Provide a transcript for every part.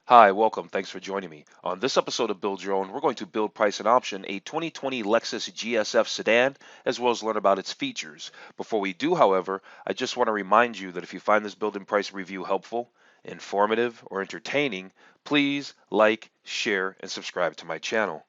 Hi, welcome. Thanks for joining me. On this episode of Build Your Own, we're going to build, price, and option a 2020 Lexus GS F sedan, as well as learn about its features. Before we do, however, I just want to remind you that if you find this build and price review helpful, informative, or entertaining, please like, share, and subscribe to my channel.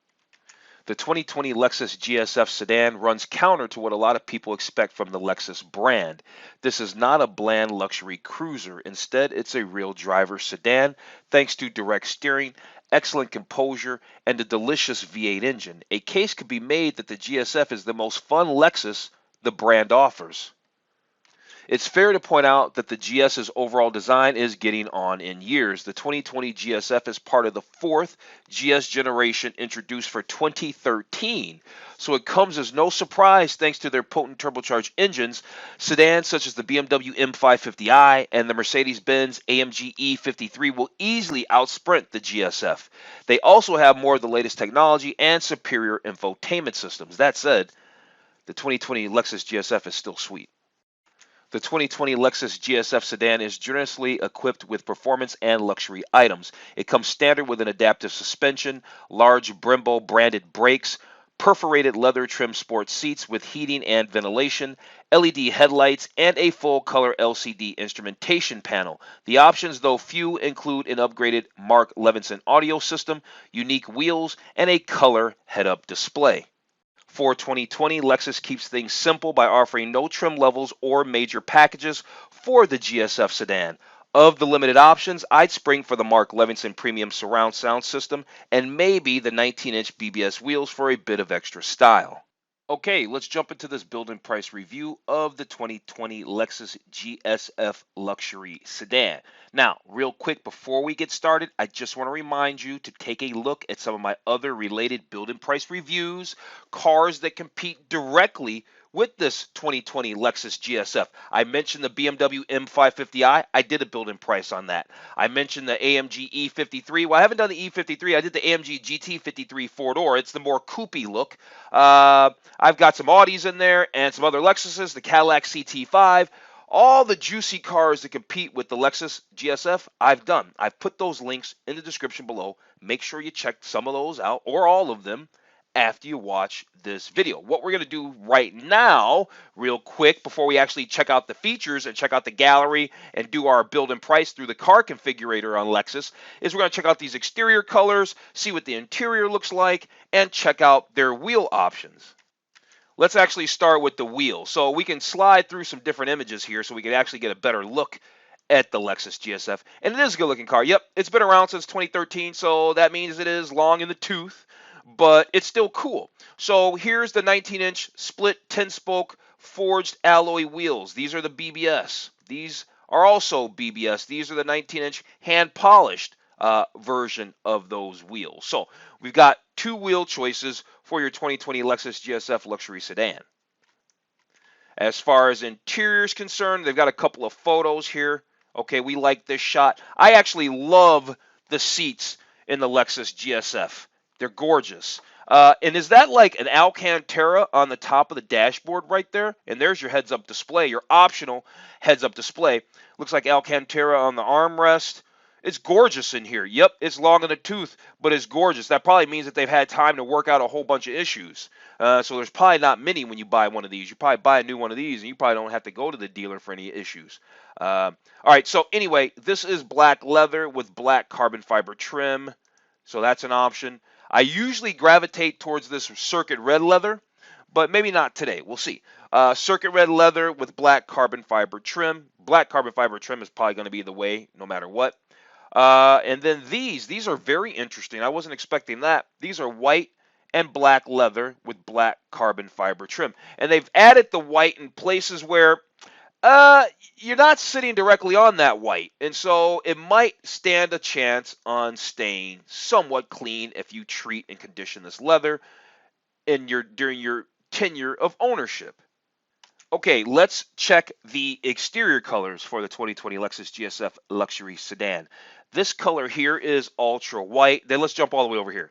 The 2020 Lexus GS F sedan runs counter to what a lot of people expect from the Lexus brand. This is not a bland luxury cruiser. Instead, it's a real driver sedan thanks to direct steering, excellent composure, and a delicious V8 engine. A case could be made that the GSF is the most fun Lexus the brand offers. It's fair to point out that the GS's overall design is getting on in years. The 2020 GSF is part of the fourth GS generation introduced for 2013, so it comes as no surprise thanks to their potent turbocharged engines. Sedans such as the BMW M550i and the Mercedes-Benz AMG E53 will easily outsprint the GSF. They also have more of the latest technology and superior infotainment systems. That said, the 2020 Lexus GSF is still sweet. The 2020 Lexus GS F sedan is generously equipped with performance and luxury items. It comes standard with an adaptive suspension, large Brembo-branded brakes, perforated leather trim sport seats with heating and ventilation, LED headlights, and a full-color LCD instrumentation panel. The options, though few, include an upgraded Mark Levinson audio system, unique wheels, and a color head-up display. For 2020, Lexus keeps things simple by offering no trim levels or major packages for the GSF sedan. Of the limited options, I'd spring for the Mark Levinson Premium Surround Sound System and maybe the 19-inch BBS wheels for a bit of extra style. Okay, let's jump into this build and price review of the 2020 Lexus GSF Luxury Sedan. Now, real quick before we get started, I just want to remind you to take a look at some of my other related build and price reviews, cars that compete directly with this 2020 Lexus GSF. I mentioned the BMW M550i. I did a build and price on that. I mentioned the AMG E53. Well, I haven't done the E53. I did the AMG GT53 four-door. It's the more coupé look. I've got some Audis in there and some other Lexuses, the Cadillac CT5. All the juicy cars that compete with the Lexus GSF, I've done. I've put those links in the description below. Make sure you check some of those out, or all of them, after you watch this video. What we're going to do right now, real quick, before we actually check out the features and check out the gallery and do our build and price through the car configurator on Lexus, is we're going to check out these exterior colors, see what the interior looks like, and check out their wheel options. Let's actually start with the wheel. So we can slide through some different images here so we can actually get a better look at the Lexus GSF. And it is a good looking car. Yep, it's been around since 2013, so that means it is long in the tooth, but it's still cool. So here's the 19-inch split 10-spoke forged alloy wheels. These are the BBS. These are also BBS. These are the 19-inch hand-polished version of those wheels. So we've got two wheel choices for your 2020 Lexus GSF luxury sedan. As far as interior is concerned, they've got a couple of photos here. Okay, we like this shot. I actually love the seats in the Lexus GSF. They're gorgeous. And is that like an Alcantara on the top of the dashboard right there? And there's your heads-up display, your optional heads-up display. Looks like Alcantara on the armrest. It's gorgeous in here. Yep, it's long in the tooth, but it's gorgeous. That probably means that they've had time to work out a whole bunch of issues. So there's probably not many when you buy one of these. You probably buy a new one of these, and you probably don't have to go to the dealer for any issues. All right, so anyway, this is black leather with black carbon fiber trim. So that's an option. I usually gravitate towards this circuit red leather, but maybe not today. We'll see. Circuit red leather with black carbon fiber trim. Black carbon fiber trim is probably going to be the way no matter what. And then these are very interesting. I wasn't expecting that. These are white and black leather with black carbon fiber trim. And they've added the white in places where you're not sitting directly on that white. And so it might stand a chance on staying somewhat clean if you treat and condition this leather during your tenure of ownership. Okay, let's check the exterior colors for the 2020 Lexus GSF luxury sedan. This color here is ultra white. Then let's jump all the way over here.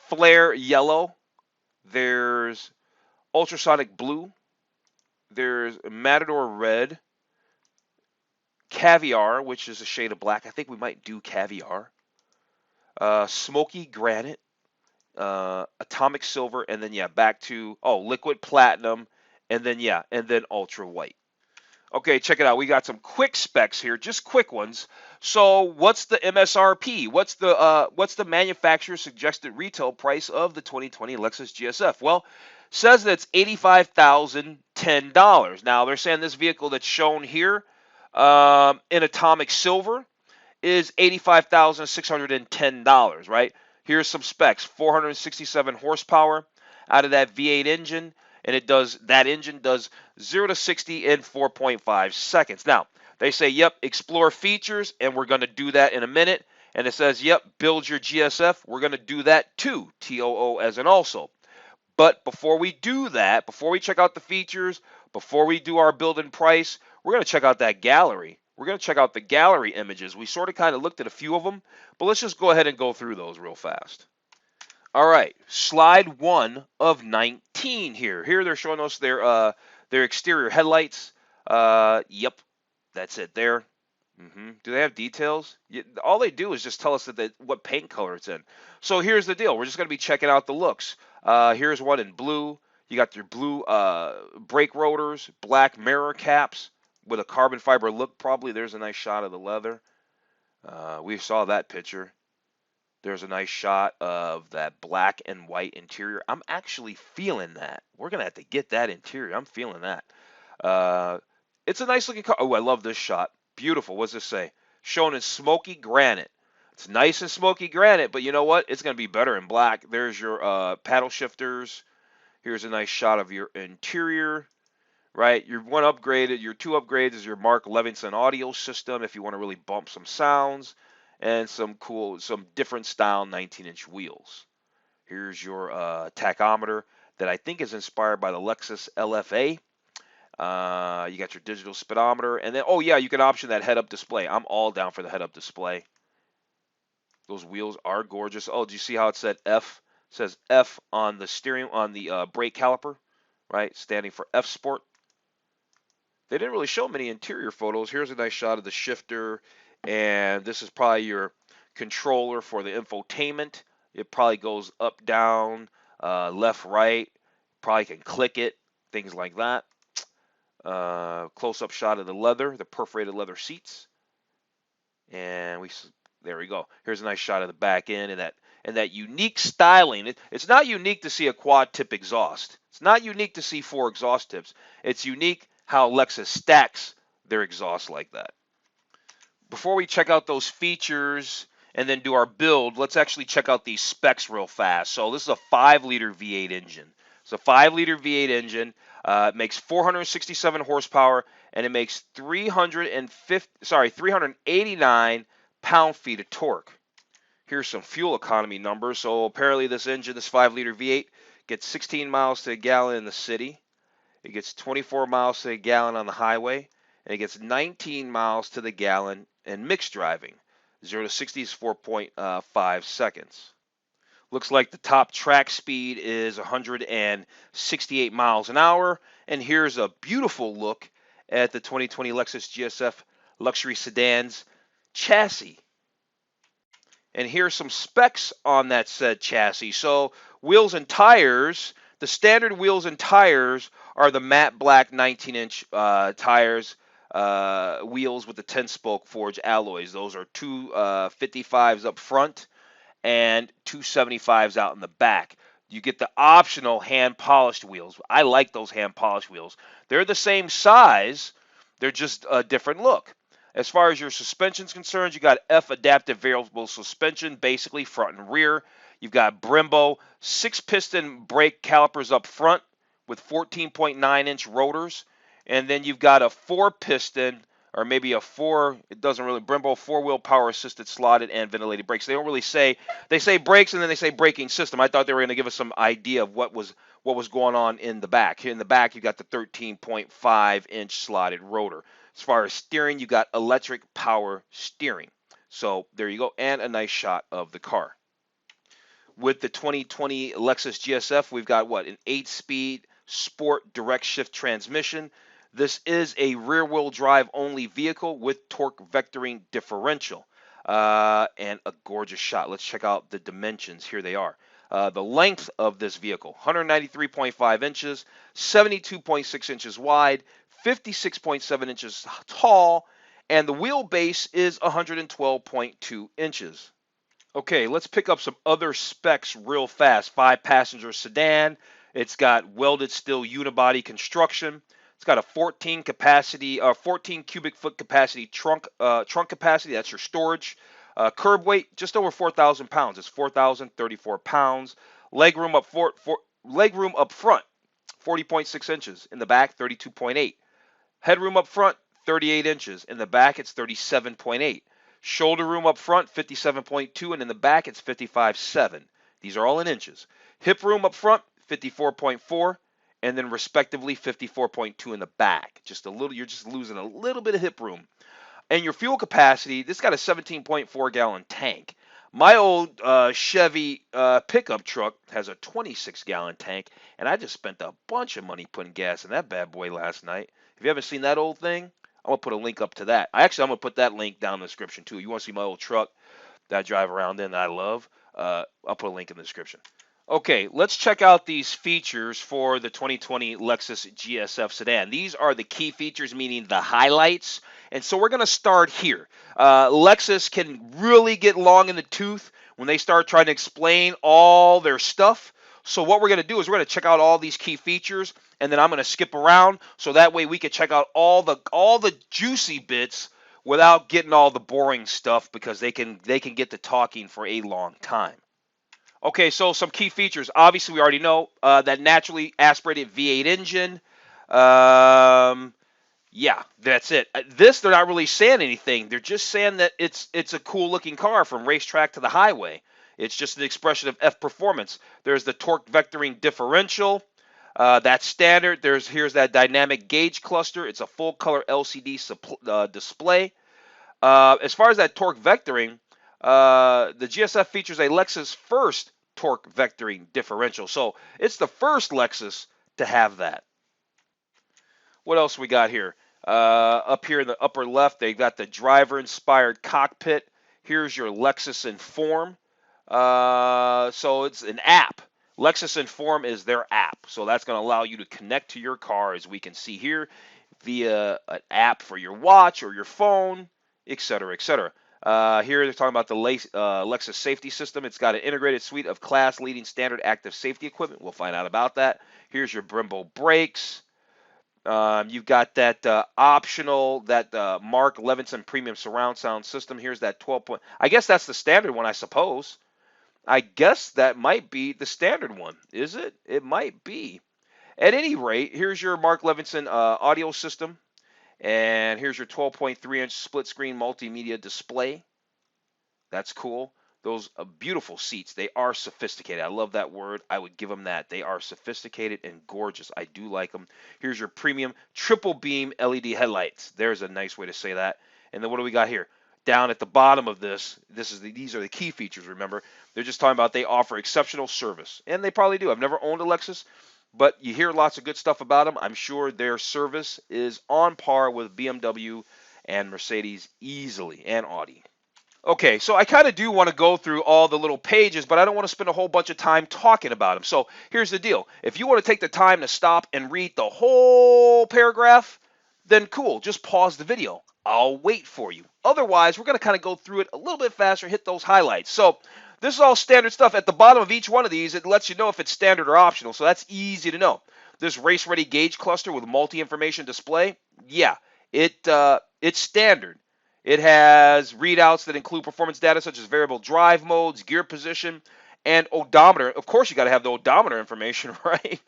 Flare yellow. There's ultrasonic blue. There's matador red. caviar, which is a shade of black. I think we might do caviar. Smoky granite, atomic silver, and then yeah, back to liquid platinum, and then yeah, and then ultra white. Okay, check it out. We got some quick specs here, just quick ones. So, what's the MSRP? What's the manufacturer suggested retail price of the 2020 Lexus GSF? Well, says that it's $85,010. Now, they're saying this vehicle that's shown here in atomic silver is $85,610, right? Here's some specs: 467 horsepower out of that V8 engine, and that engine does 0 to 60 in 4.5 seconds. Now, they say, yep, explore features, and we're going to do that in a minute. And it says, yep, build your GSF. We're going to do that too, TOO as in also. But before we do that, before we check out the features, before we do our build and price, we're going to check out that gallery. We're going to check out the gallery images. We sort of kind of looked at a few of them, but let's just go ahead and go through those real fast. All right, slide 1 of 19 here. Here they're showing us their exterior headlights. Yep, that's it there. Do they have details? All they do is just tell us what paint color it's in. So here's the deal. We're just going to be checking out the looks. Here's one in blue. You got your blue brake rotors, black mirror caps with a carbon fiber look probably. There's a nice shot of the leather. We saw that picture. There's a nice shot of that black and white interior. I'm actually feeling that. We're going to have to get that interior. I'm feeling that. It's a nice looking car. Oh, I love this shot. Beautiful. What's this say? Shown in smoky granite. It's nice and smoky granite, but you know what? It's going to be better in black. There's your paddle shifters. Here's a nice shot of your interior, right? Your two upgrades is your Mark Levinson audio system if you want to really bump some sounds, and some different style 19-inch wheels. Here's your tachometer that I think is inspired by the Lexus LFA. You got your digital speedometer, and then oh yeah, you can option that head-up display. I'm all down for the head-up display. Those wheels are gorgeous. Oh, do you see how it said F? It says F on the brake caliper, right? Standing for F Sport. They didn't really show many interior photos. Here's a nice shot of the shifter, and this is probably your controller for the infotainment. It probably goes up, down, left, right. Probably can click it, things like that. Close-up shot of the leather, the perforated leather seats, and there we go. Here's a nice shot of the back end and that unique styling. It's not unique to see a quad tip exhaust. It's not unique to see 4 exhaust tips. It's unique how Lexus stacks their exhaust like that. Before we check out those features and then do our build, let's actually check out these specs real fast. So this is a 5-liter V8 engine. It's a 5-liter V8 engine. It makes 467 horsepower, and it makes 389 pound-feet of torque. Here's some fuel economy numbers. So apparently this 5-liter V8 gets 16 miles to a gallon in the city. It gets 24 miles to a gallon on the highway, and it gets 19 miles to the gallon in mixed driving. 0 to 60 is 4.5 seconds. Looks like the top track speed is 168 miles an hour. And here's a beautiful look at the 2020 Lexus GSF luxury sedan's chassis. And here's some specs on that said chassis. So wheels and tires, the standard wheels and tires are the matte black 19-inch tires, wheels with the 10-spoke forged alloys. Those are 255s up front and 275s out in the back. You get the optional hand-polished wheels. I like those hand-polished wheels. They're the same size. They're just a different look. As far as your suspension's concerned, you got F adaptive variable suspension, basically front and rear. You've got Brembo 6-piston brake calipers up front with 14.9-inch rotors. And then you've got a 4-piston, or maybe a 4, it doesn't really, Brembo 4-wheel power assisted slotted and ventilated brakes. They don't really say, they say brakes and then they say braking system. I thought they were going to give us some idea of what was going on in the back. Here in the back, you got the 13.5-inch slotted rotor. As far as steering, you got electric power steering. So there you go, and a nice shot of the car. With the 2020 Lexus GSF, we've got what, an 8-speed sport direct shift transmission. This is a rear-wheel drive only vehicle with torque vectoring differential. And a gorgeous shot. Let's check out the dimensions. Here they are. The length of this vehicle, 193.5 inches, 72.6 inches wide, 56.7 inches tall, and the wheelbase is 112.2 inches. Okay, let's pick up some other specs real fast. 5-passenger sedan. It's got welded steel unibody construction. It's got a 14 cubic foot capacity trunk capacity. That's your storage. Curb weight just over 4,000 pounds. It's 4,034 pounds. Leg room up front, 40.6 inches. In the back, 32.8. Headroom up front, 38 inches. In the back, it's 37.8. Shoulder room up front, 57.2, and in the back, it's 55.7. These are all in inches. Hip room up front, 54.4, and then respectively 54.2 in the back. Just a little, you're just losing a little bit of hip room. And your fuel capacity, this got a 17.4 gallon tank. My old Chevy pickup truck has a 26 gallon tank, and I just spent a bunch of money putting gas in that bad boy last night. If you haven't seen that old thing, I'm going to put a link up to that. I'm going to put that link down in the description too. You want to see my old truck that I drive around in that I love? I'll put a link in the description. Okay, let's check out these features for the 2020 Lexus GS F sedan. These are the key features, meaning the highlights. And so we're going to start here. Lexus can really get long in the tooth when they start trying to explain all their stuff. So what we're going to do is we're going to check out all these key features, and then I'm going to skip around so that way we can check out all the juicy bits without getting all the boring stuff, because they can get to talking for a long time. Okay, so some key features. Obviously, we already know that naturally aspirated V8 engine. Yeah, that's it. This, they're not really saying anything. They're just saying that it's a cool looking car from racetrack to the highway. It's just an expression of F performance. There's the torque vectoring differential. That's standard. Here's that dynamic gauge cluster. It's a full color LCD display. As far as that torque vectoring, the GSF features a Lexus first torque vectoring differential. So it's the first Lexus to have that. What else we got here? Up here in the upper left, they got the driver-inspired cockpit. Here's your Lexus Inform. So it's an app. Lexus Inform is their app. So that's going to allow you to connect to your car, as we can see here, via an app for your watch or your phone, etc., etc. Here they're talking about the Lexus safety system. It's got an integrated suite of class-leading standard active safety equipment. We'll find out about that. Here's your Brembo brakes. You've got that optional, Mark Levinson premium surround sound system. Here's that 12 point. I guess that's the standard one, I suppose. I guess that might be the standard one. Is it? It might be. At any rate, here's your Mark Levinson audio system. And here's your 12.3-inch split-screen multimedia display. That's cool. Those beautiful seats. They are sophisticated. I love that word. I would give them that. They are sophisticated and gorgeous. I do like them. Here's your premium triple beam LED headlights. There's a nice way to say that. And then what do we got here? Down at the bottom of this, these are the key features, remember. They're just talking about they offer exceptional service. And they probably do. I've never owned a Lexus, but you hear lots of good stuff about them. I'm sure their service is on par with BMW and Mercedes easily, and Audi. Okay, so I kind of do want to go through all the little pages, but I don't want to spend a whole bunch of time talking about them. So here's the deal. If you want to take the time to stop and read the whole paragraph, then cool, just pause the video. I'll wait for you. Otherwise, we're going to kind of go through it a little bit faster, hit those highlights. So this is all standard stuff. At the bottom of each one of these, it lets you know if it's standard or optional, so that's easy to know. This race-ready gauge cluster with multi-information display, yeah, it's standard. It has readouts that include performance data such as variable drive modes, gear position, and odometer. Of course, you got to have the odometer information, right?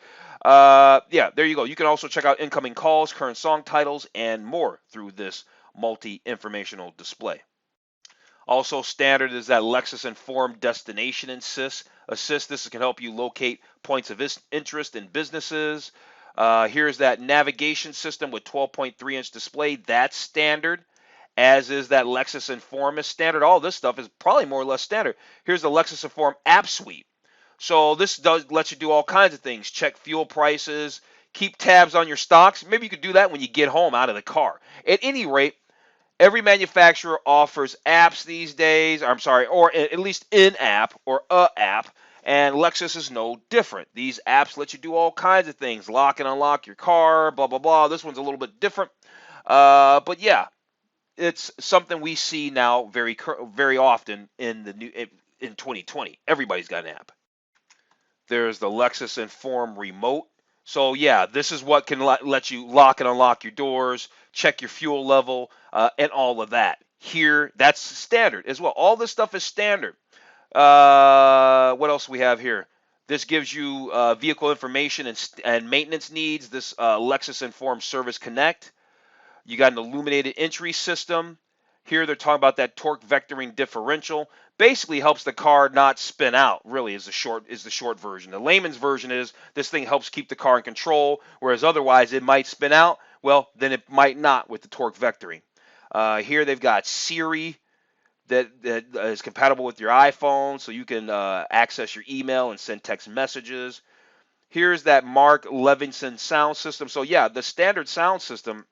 Yeah, there you go. You can also check out incoming calls, current song titles, and more through this multi-informational display. Also standard is that Lexus Inform Destination Assist. This can help you locate points of interest in businesses. Here's that navigation system with 12.3-inch display. That's standard. As is that Lexus Inform is standard. All this stuff is probably more or less standard. Here's the Lexus Inform app suite. So this lets you do all kinds of things. Check fuel prices, keep tabs on your stocks. Maybe you could do that when you get home out of the car. At any rate, every manufacturer offers apps these days. I'm sorry, or at least in app or a app. And Lexus is no different. These apps let you do all kinds of things, lock and unlock your car, blah blah blah. This one's a little bit different, but yeah, it's something we see now very often in the new in 2020. Everybody's got an app. There's the Lexus Inform remote. So yeah, this is what can let you lock and unlock your doors, check your fuel level, and all of that. Here, that's standard as well. All this stuff is standard. What else we have here? This gives you vehicle information and maintenance needs. This Lexus Inform Service Connect. You got an illuminated entry system. Here they're talking about that torque vectoring differential. Basically helps the car not spin out, really is the short version. The layman's version is this thing helps keep the car in control, whereas otherwise it might spin out. Well, then it might not with the torque vectoring. Here they've got Siri that is compatible with your iPhone, so you can access your email and send text messages. Here's that Mark Levinson sound system. So yeah, the standard sound system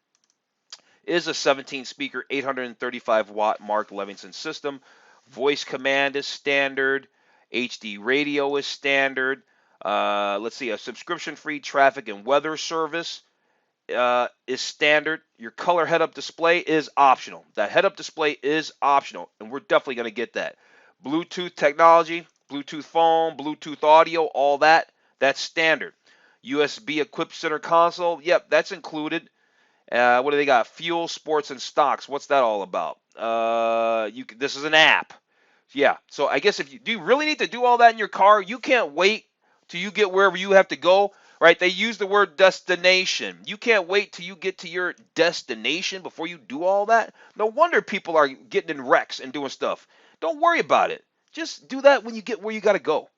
is a 17 speaker 835 watt Mark Levinson system. Voice command is standard. HD radio is standard. Let's see, a subscription free traffic and weather service is standard. Your color head-up display is optional. That head-up display is optional, and we're definitely going to get that. Bluetooth technology, Bluetooth phone, Bluetooth audio, all that, that's standard. USB equipped center console, yep, that's included. What do they got? Fuel, sports, and stocks. What's that all about? This is an app. Yeah. So I guess if you do you really need to do all that in your car, you can't wait till you get wherever you have to go. Right? They use the word destination. You can't wait till you get to your destination before you do all that. No wonder people are getting in wrecks and doing stuff. Don't worry about it. Just do that when you get where you got to go.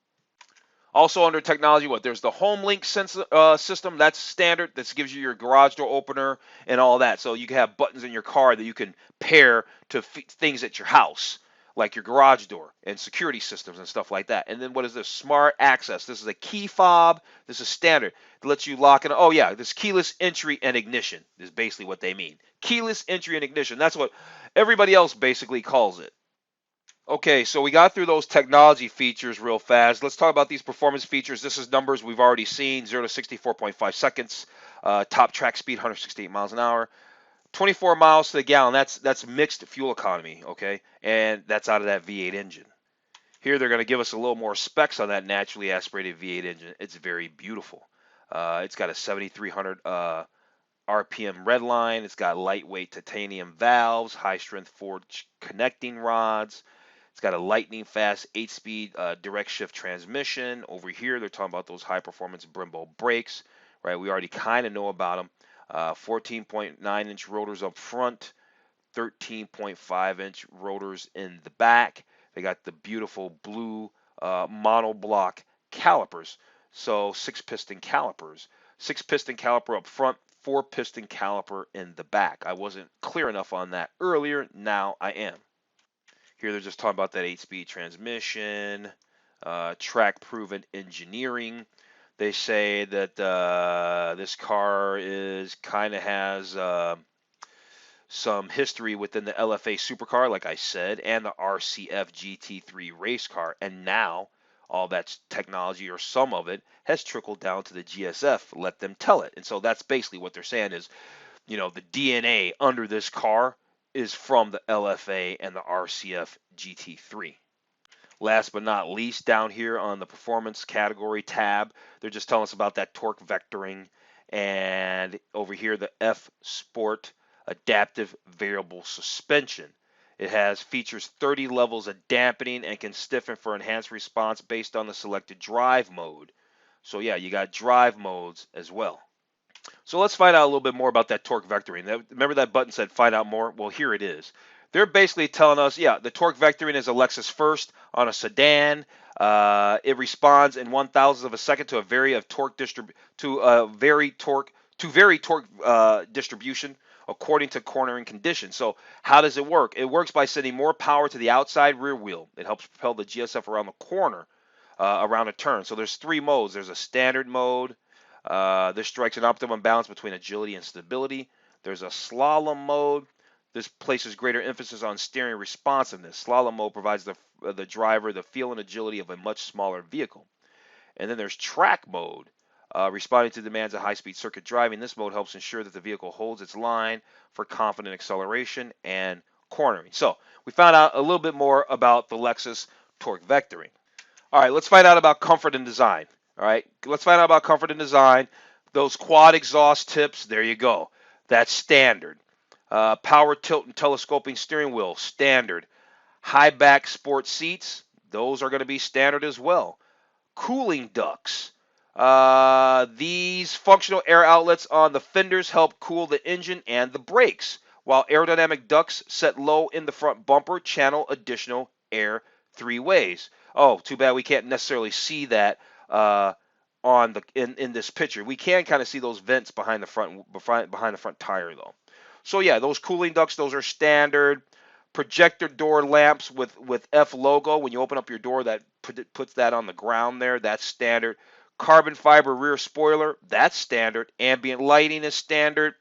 Also under technology, there's the home link system. That's standard. This gives you your garage door opener and all that. So you can have buttons in your car that you can pair to things at your house, like your garage door and security systems and stuff like that. And then what is this? Smart access. This is a key fob. This is standard. It lets you lock in. Oh yeah, this keyless entry and ignition is basically what they mean. Keyless entry and ignition. That's what everybody else basically calls it. Okay, so we got through those technology features real fast. Let's talk about these performance features. This is numbers we've already seen, 0 to 64.5 seconds. Top track speed, 168 miles an hour. 24 miles to the gallon. That's mixed fuel economy, okay? And that's out of that V8 engine. Here they're going to give us a little more specs on that naturally aspirated V8 engine. It's very beautiful. It's got a 7,300 RPM red line. It's got lightweight titanium valves, high-strength forged connecting rods. It's got a lightning fast 8-speed direct shift transmission. Over here, they're talking about those high-performance Brembo brakes, right? We already kind of know about them. 14.9-inch rotors up front, 13.5-inch rotors in the back. They got the beautiful blue monoblock calipers. So 6-piston calipers. 6-piston caliper up front, 4-piston caliper in the back. I wasn't clear enough on that earlier. Now I am. Here they're just talking about that 8-speed transmission, track-proven engineering. They say that this car has some history within the LFA supercar, like I said, and the RCF GT3 race car. And now all that technology, or some of it, has trickled down to the GSF. Let them tell it. And so that's basically what they're saying is, the DNA under this car is from the LFA and the RCF GT3. Last but not least, down here on the performance category tab, they're just telling us about that torque vectoring. And over here, the F Sport adaptive variable suspension. It features 30 levels of dampening and can stiffen for enhanced response based on the selected drive mode. So yeah, you got drive modes as well. So let's find out a little bit more about that torque vectoring. Remember that button said find out more? Well, here it is. They're basically telling us, yeah, the torque vectoring is a Lexus first on a sedan. It responds in 1/1000th of a second to a vary torque distribution according to cornering conditions. So how does it work? It works by sending more power to the outside rear wheel. It helps propel the GSF around the corner, around a turn. So there's 3 modes. There's a standard mode, This strikes an optimum balance between agility and stability. There's a slalom mode. This places greater emphasis on steering responsiveness. Slalom mode provides the driver the feel and agility of a much smaller vehicle. And then there's track mode, responding to demands of high-speed circuit driving. This mode helps ensure that the vehicle holds its line for confident acceleration and cornering. So we found out a little bit more about the Lexus torque vectoring. All right, let's find out about comfort and design. All right, let's find out about comfort and design. Those quad exhaust tips, there you go. That's standard. Power tilt and telescoping steering wheel, standard. High back sport seats, those are going to be standard as well. Cooling ducts. These functional air outlets on the fenders help cool the engine and the brakes, while aerodynamic ducts set low in the front bumper channel additional air 3 ways. Oh, too bad we can't necessarily see that on the in this picture. We can kind of see those vents behind the front tire though. So yeah, those cooling ducts, those are standard. Projector door lamps with F logo. When you open up your door, that puts that on the ground there. That's standard. Carbon fiber rear spoiler. That's standard. Ambient lighting is standard.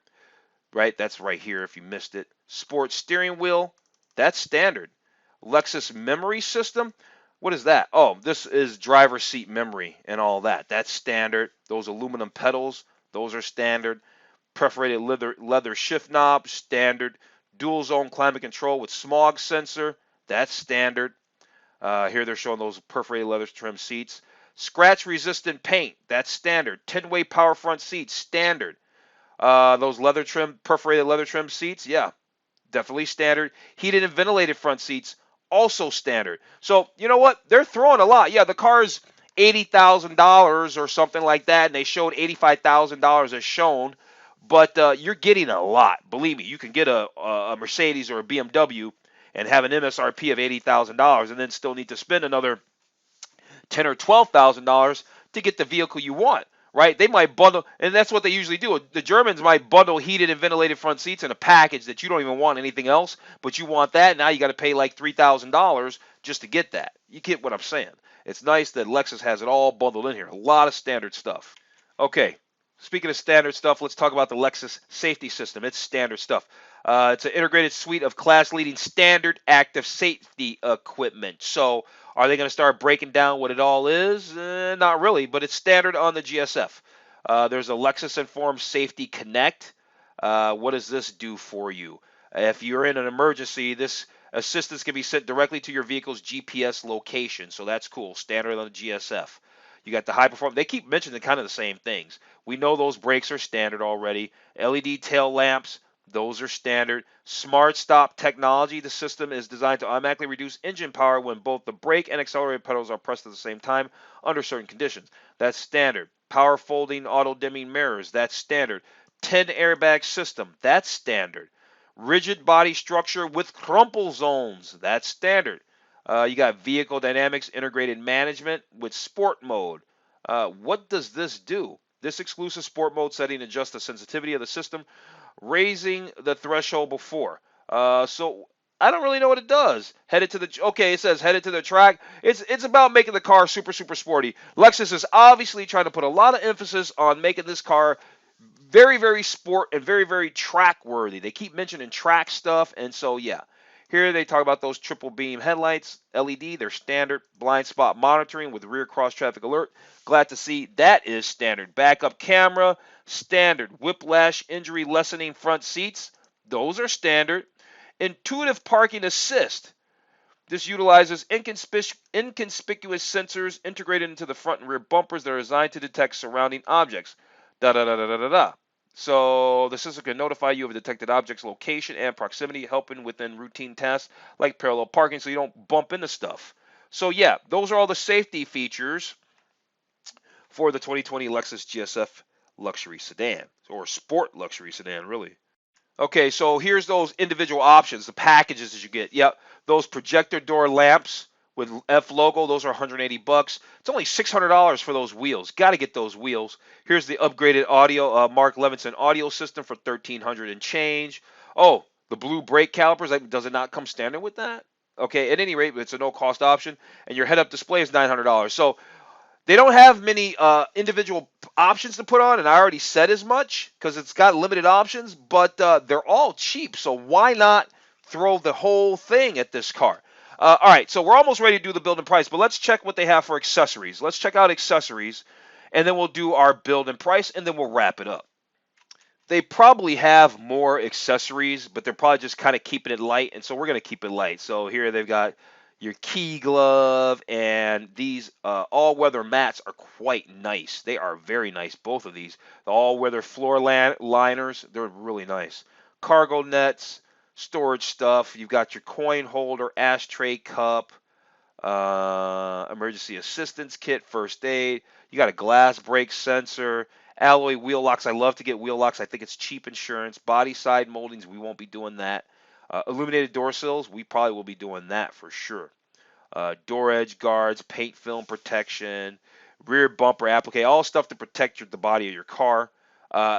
Right? That's right here if you missed it. Sports steering wheel. That's standard. Lexus memory system. What is that? Oh, this is driver seat memory and all that. That's standard. Those aluminum pedals. Those are standard. Perforated leather shift knob. Standard. Dual zone climate control with smog sensor, that's standard. Here they're showing those perforated leather trim seats. Scratch resistant paint, that's standard. 10-way power front seats, standard. Those perforated leather trim seats, yeah, definitely standard. Heated and ventilated front seats, also standard. So you know what? They're throwing a lot. Yeah, the car's $80,000 or something like that, and they showed $85,000 as shown. But you're getting a lot. Believe me, you can get a Mercedes or a BMW and have an MSRP of $80,000 and then still need to spend another $10,000 or $12,000 to get the vehicle you want, right? They might bundle, and that's what they usually do. The Germans might bundle heated and ventilated front seats in a package that you don't even want anything else, but you want that. Now you got to pay like $3,000 just to get that. You get what I'm saying. It's nice that Lexus has it all bundled in here. A lot of standard stuff. Okay. Speaking of standard stuff, let's talk about the Lexus safety system. It's standard stuff. It's an integrated suite of class-leading standard active safety equipment. So are they going to start breaking down what it all is? Not really, but it's standard on the GSF. There's a Lexus Informed Safety Connect. What does this do for you? If you're in an emergency, this assistance can be sent directly to your vehicle's GPS location. So that's cool. Standard on the GSF. You got the high performance. They keep mentioning kind of the same things. We know those brakes are standard already. LED tail lamps, those are standard. Smart stop technology. The system is designed to automatically reduce engine power when both the brake and accelerator pedals are pressed at the same time under certain conditions. That's standard. Power folding auto dimming mirrors. That's standard. 10 airbag system. That's standard. Rigid body structure with crumple zones. That's standard. You got vehicle dynamics integrated management with sport mode. What does this do? This exclusive sport mode setting adjusts the sensitivity of the system, raising the threshold before. So I don't really know what it does. It says headed to the track. It's about making the car super sporty. Lexus is obviously trying to put a lot of emphasis on making this car very sport and very track worthy. They keep mentioning track stuff, and so yeah. Here they talk about those triple beam headlights, LED, they're standard. Blind spot monitoring with rear cross traffic alert. Glad to see that is standard. Backup camera, standard. Whiplash injury lessening front seats, those are standard. Intuitive parking assist. This utilizes inconspicuous sensors integrated into the front and rear bumpers that are designed to detect surrounding objects. So the system can notify you of a detected object's location and proximity, helping within routine tasks like parallel parking so you don't bump into stuff. So yeah, those are all the safety features for the 2020 Lexus GSF luxury sedan, or sport luxury sedan, really. Okay, so here's those individual options, the packages that you get. Yep, those projector door lamps with F logo, those are $180. It's only $600 for those wheels. Got to get those wheels. Here's the upgraded audio, Mark Levinson audio system for $1,300 and change. Oh, the blue brake calipers, does it not come standard with that? Okay, at any rate, it's a no-cost option, and your head-up display is $900. So they don't have many individual options to put on, and I already said as much because it's got limited options, but they're all cheap, so why not throw the whole thing at this car? All right, so we're almost ready to do the build and price, but let's check what they have for accessories. Let's check out accessories, and then we'll do our build and price, and then we'll wrap it up. They probably have more accessories, but they're probably just kind of keeping it light, and so we're going to keep it light. So here they've got your key glove, and these all-weather mats are quite nice. They are very nice, both of these. The all-weather floor liners, they're really nice. Cargo nets, storage stuff. You've got your coin holder, ashtray cup, emergency assistance kit, first aid. You got a glass brake sensor, alloy wheel locks. I love to get wheel locks. I think it's cheap insurance. Body side moldings, we won't be doing that. Illuminated door sills, we probably will be doing that for sure. Door edge guards, paint film protection, rear bumper applique, all stuff to protect the body of your car.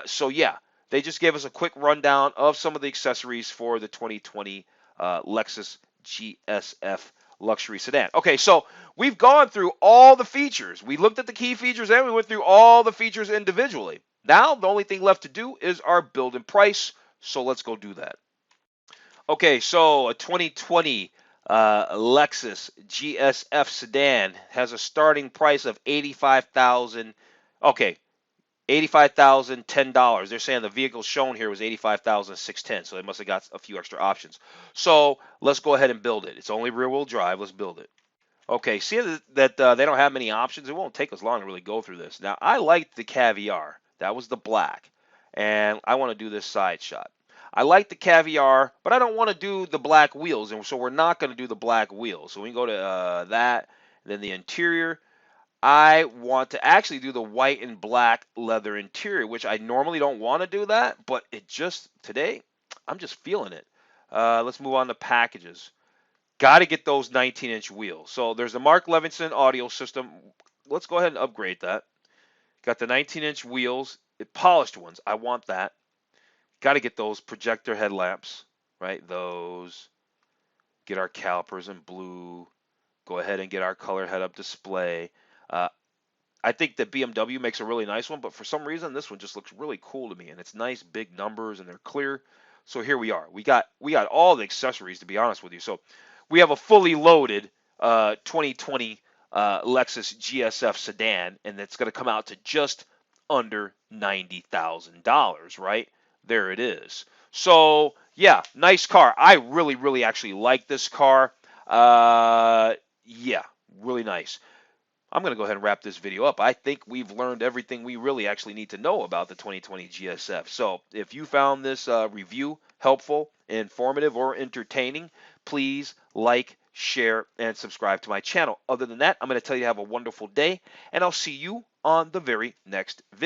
So yeah, they just gave us a quick rundown of some of the accessories for the 2020 Lexus GS F luxury sedan. Okay, so we've gone through all the features. We looked at the key features and we went through all the features individually. Now the only thing left to do is our build and price. So let's go do that. Okay, so a 2020 Lexus GS F sedan has a starting price of 85,000. Okay, $85,010. They're saying the vehicle shown here was 85,610, so they must have got a few extra options. So let's go ahead and build it. It's only rear-wheel drive. Let's build it. Okay, seeing that they don't have many options, it won't take us long to really go through this. Now, I liked the Caviar. That was the black. And I want to do this side shot. I like the Caviar, but I don't want to do the black wheels, and so we're not going to do the black wheels. So we can go to that, and then the interior. I want to actually do the white and black leather interior, which I normally don't want to do that, but it just, today, I'm just feeling it. Let's move on to packages. Got to get those 19-inch wheels. So there's the Mark Levinson audio system. Let's go ahead and upgrade that. Got the 19-inch wheels, the polished ones. I want that. Got to get those projector headlamps, right? Those. Get our calipers in blue. Go ahead and get our color head-up display. I think that BMW makes a really nice one, but for some reason this one just looks really cool to me, and it's nice, big numbers, and they're clear. So here we are. We got all the accessories, to be honest with you. So we have a fully loaded 2020 Lexus GS F sedan, and it's going to come out to just under $90,000, right? There it is. So yeah, nice car. I really actually like this car. Yeah, really nice. I'm going to go ahead and wrap this video up. I think we've learned everything we really actually need to know about the 2020 GSF. So if you found this review helpful, informative, or entertaining, please like, share, and subscribe to my channel. Other than that, I'm going to tell you to have a wonderful day, and I'll see you on the very next video.